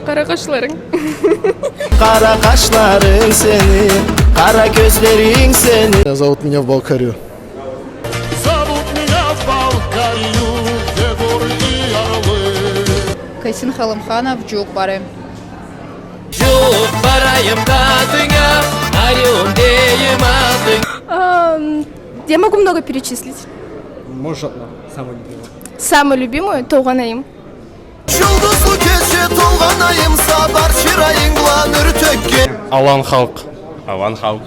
Kara kaşların. Kara kaşların seni, kara gözlerin seni. Зовут меня в Балкарию. Зовут меня в Балкарию, где горы и орлы. Кайсин Халымханов, Джук Барем. Çok barayım katına, arıyorum deyim adın. Я могу много перечислить. Можешь одну, самую любимую. Самую любимую — Толганаим. Жұлдызлы кеше толғанайым, сабар шырайың гланыр төкке. Алан халк. Алан халк.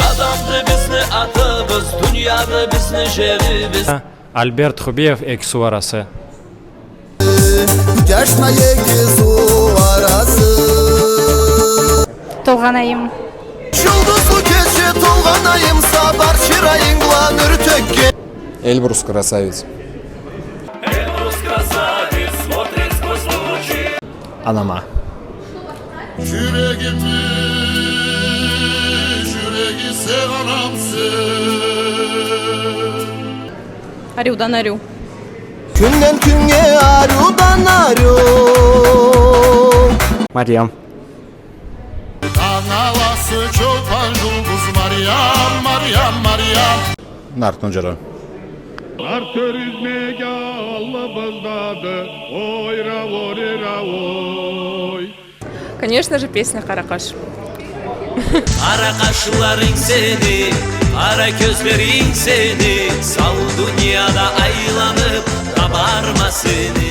Adamdı bizni atımız, dünyadı bizni жерimiz. Альберт Хубиев, Эксу арасы. Yaşna yegizu arası. Толганаим. Жұлдызлы кеше толғанайым, сабар шырайың гланыр төкке. Эльбрус красавец. Анама. Yüreğimi, yüreği sev anam sev. Арюдан арю. Günden güne arıdan arı. Марьям. Analası çolpan жұлдыз Maryam, Maryam, Maryam. Нарт Нуджара. Artörüzmege Allah'ımızdadı, oy ravori ravoy. Конечно же, песня «Каракаш». Kara kaşların seni, kara gözlerin seni. Sal dünyada aylanıp kabarma seni.